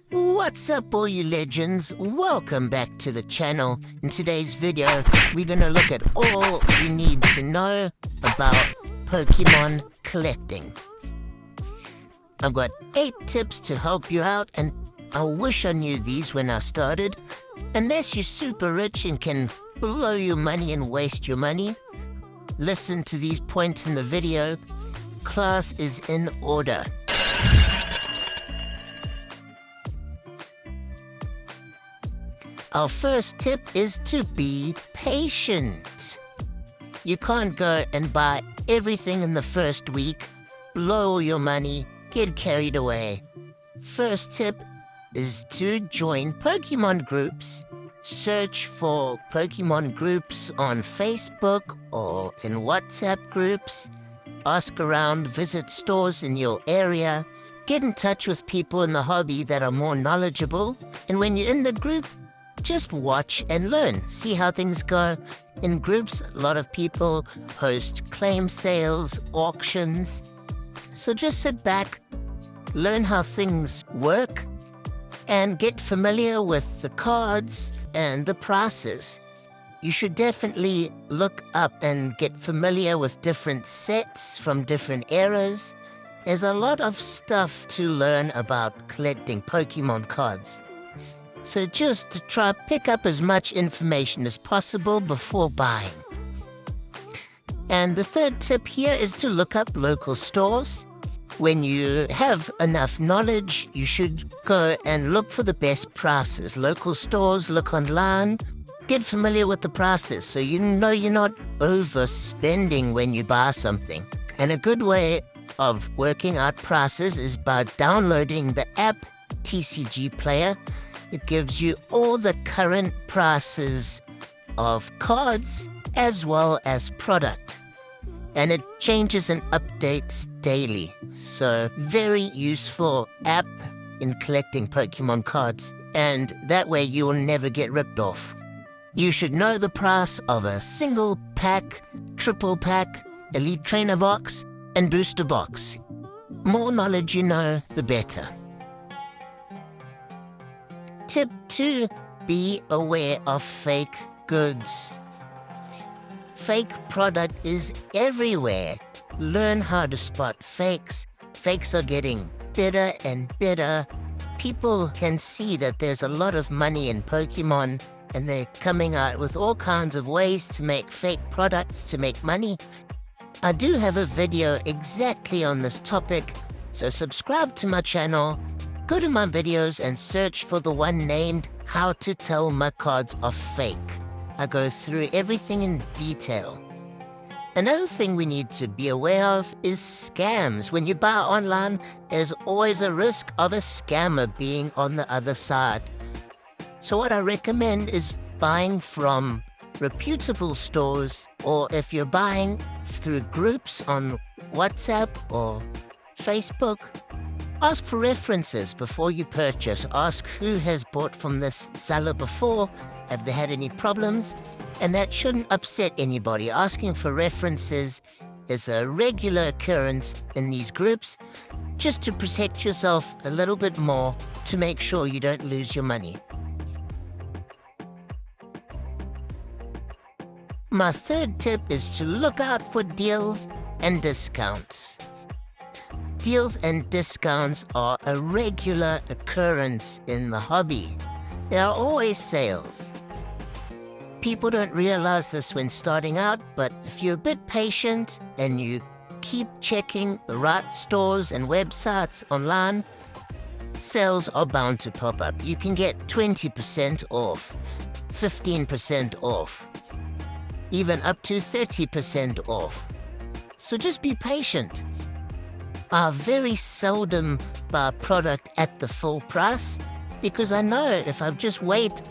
What's up, all you legends? Welcome back to the channel. In today's video, we're gonna look at all you need to know about Pokemon collecting. I've got 8 tips to help you out, and I wish I knew these when I started. Unless you're super rich and can blow your money and waste your money, listen to these points in the video. Class is in order. Our first tip is to be patient. You can't go and buy everything in the first week, blow all your money, get carried away. First tip is to join Pokemon groups. Search for Pokemon groups on Facebook or in WhatsApp groups. Ask around, visit stores in your area. Get in touch with people in the hobby that are more knowledgeable. And when you're in the group, just watch and learn. See how things go. In groups, a lot of people host claim sales, auctions. So just sit back, learn how things work, and get familiar with the cards and the prices. You should definitely look up and get familiar with different sets from different eras. There's a lot of stuff to learn about collecting Pokemon cards. So just to try pick up as much information as possible before buying. And the third tip here is to look up local stores. When you have enough knowledge, you should go and look for the best prices. Local stores, look online, get familiar with the prices so you know you're not overspending when you buy something. And a good way of working out prices is by downloading the app TCG Player. It gives you all the current prices of cards as well as product. And it changes and updates daily. So very useful app in collecting Pokemon cards. And that way you will never get ripped off. You should know the price of a single pack, triple pack, elite trainer box, and booster box. More knowledge you know, the better. Tip 2, be aware of fake goods. Fake product is everywhere. Learn how to spot fakes. Fakes are getting better and better. People can see that there's a lot of money in Pokemon, and they're coming out with all kinds of ways to make fake products to make money. I do have a video exactly on this topic, so subscribe to my channel. Go to my videos and search for the one named How to Tell My Cards Are Fake. I go through everything in detail. Another thing we need to be aware of is scams. When you buy online, there's always a risk of a scammer being on the other side. So what I recommend is buying from reputable stores, or if you're buying through groups on WhatsApp or Facebook, ask for references before you purchase. Ask who has bought from this seller before. Have they had any problems? And that shouldn't upset anybody. Asking for references is a regular occurrence in these groups, just to protect yourself a little bit more to make sure you don't lose your money. My third tip is to look out for deals and discounts. Deals and discounts are a regular occurrence in the hobby. There are always sales. People don't realize this when starting out, but if you're a bit patient and you keep checking the right stores and websites online, sales are bound to pop up. You can get 20% off, 15% off, even up to 30% off. So just be patient. I very seldom buy product at the full price, because I know if I just wait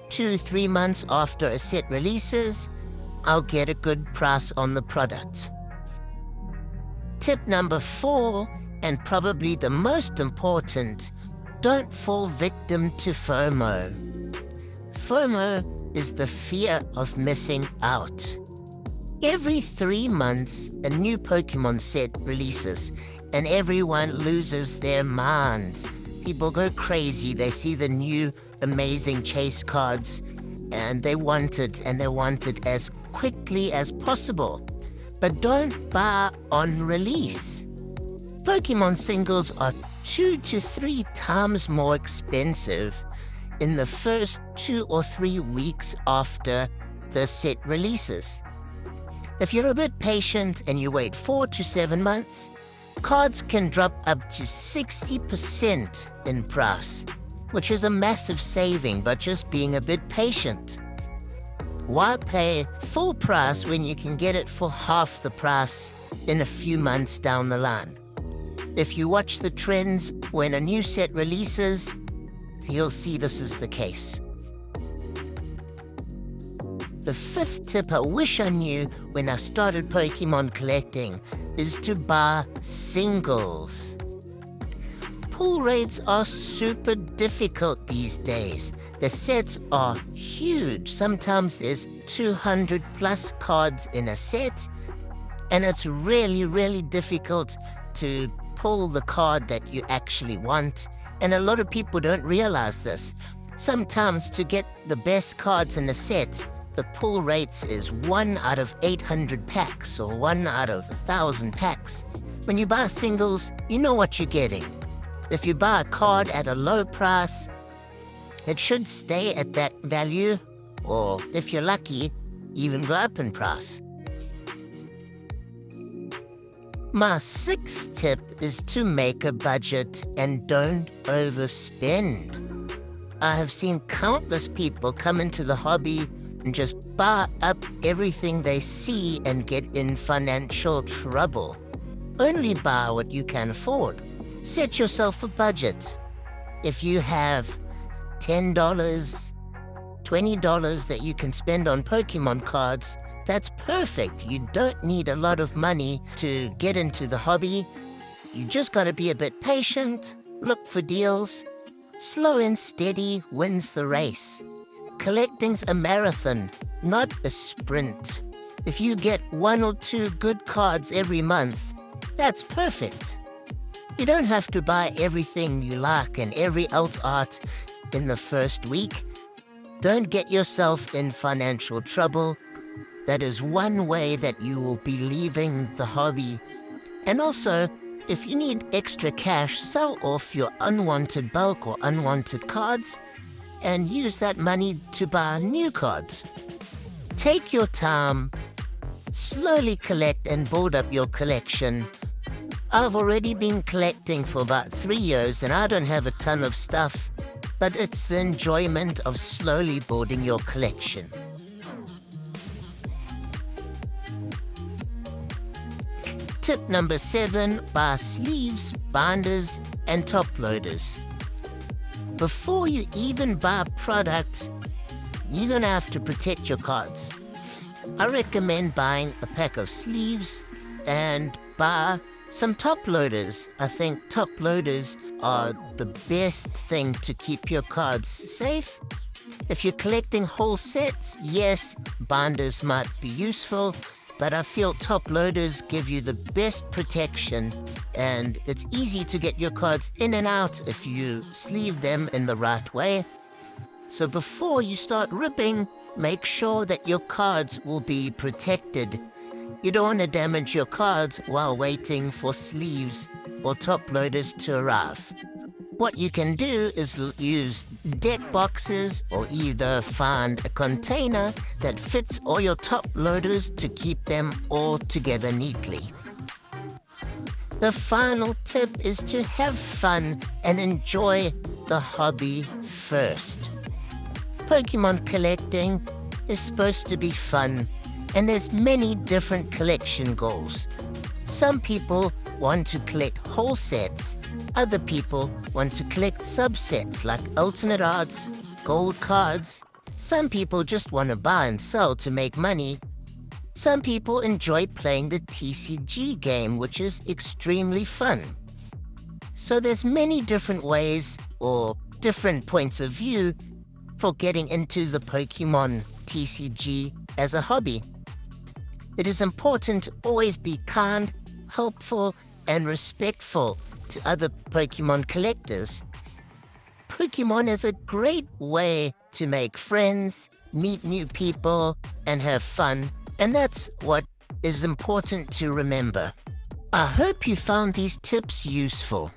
2-3 months after a set releases, I'll get a good price on the product. Tip number 4, and probably the most important, don't fall victim to FOMO. FOMO is the fear of missing out. Every 3 months, a new Pokemon set releases, and everyone loses their minds. People go crazy. They see the new amazing chase cards, and they want it as quickly as possible. But don't buy on release. Pokemon singles are 2 to 3 times more expensive in the first 2 or 3 weeks after the set releases. If you're a bit patient and you wait 4 to 7 months, cards can drop up to 60% in price, which is a massive saving by just being a bit patient. Why pay full price when you can get it for half the price in a few months down the line? If you watch the trends when a new set releases, you'll see this is the case. The 5th tip I wish I knew when I started Pokemon collecting is to buy singles. Pull rates are super difficult these days. The sets are huge. Sometimes there's 200 plus cards in a set, and it's really difficult to pull the card that you actually want, and a lot of people don't realize this. Sometimes to get the best cards in a set, the pull rates is 1 out of 800 packs or 1 out of 1,000 packs. When you buy singles, you know what you're getting. If you buy a card at a low price, it should stay at that value, or if you're lucky, even go up in price. My 6th tip is to make a budget and don't overspend. I have seen countless people come into the hobby and just buy up everything they see and get in financial trouble. Only buy what you can afford. Set yourself a budget. If you have $10, $20 that you can spend on Pokemon cards, that's perfect. You don't need a lot of money to get into the hobby. You just gotta be a bit patient, look for deals. Slow and steady wins the race. Collecting's a marathon, not a sprint. If you get 1 or 2 good cards every month, that's perfect. You don't have to buy everything you like and every alt art in the first week. Don't get yourself in financial trouble. That is one way that you will be leaving the hobby. And also, if you need extra cash, sell off your unwanted bulk or unwanted cards and use that money to buy new cards. Take your time, slowly collect and build up your collection. I've already been collecting for about 3 years and I don't have a ton of stuff, but it's the enjoyment of slowly building your collection. Tip number 7, buy sleeves, binders, and top loaders. Before you even buy products, you're gonna have to protect your cards. I recommend buying a pack of sleeves and buy some top loaders. I think top loaders are the best thing to keep your cards safe. If you're collecting whole sets, yes, binders might be useful, but I feel top loaders give you the best protection, and it's easy to get your cards in and out if you sleeve them in the right way. So before you start ripping, make sure that your cards will be protected. You don't want to damage your cards while waiting for sleeves or top loaders to arrive. What you can do is use deck boxes or either find a container that fits all your top loaders to keep them all together neatly. The final tip is to have fun and enjoy the hobby first. Pokemon collecting is supposed to be fun, and there's many different collection goals. Some people want to collect whole sets. Other people want to collect subsets like alternate arts, gold cards. Some people just want to buy and sell to make money. Some people enjoy playing the TCG game, which is extremely fun. So there's many different ways or different points of view for getting into the Pokemon TCG as a hobby. It is important to always be kind, helpful, and respectful to other Pokemon collectors. Pokemon is a great way to make friends, meet new people, and have fun, and that's what is important to remember. I hope you found these tips useful.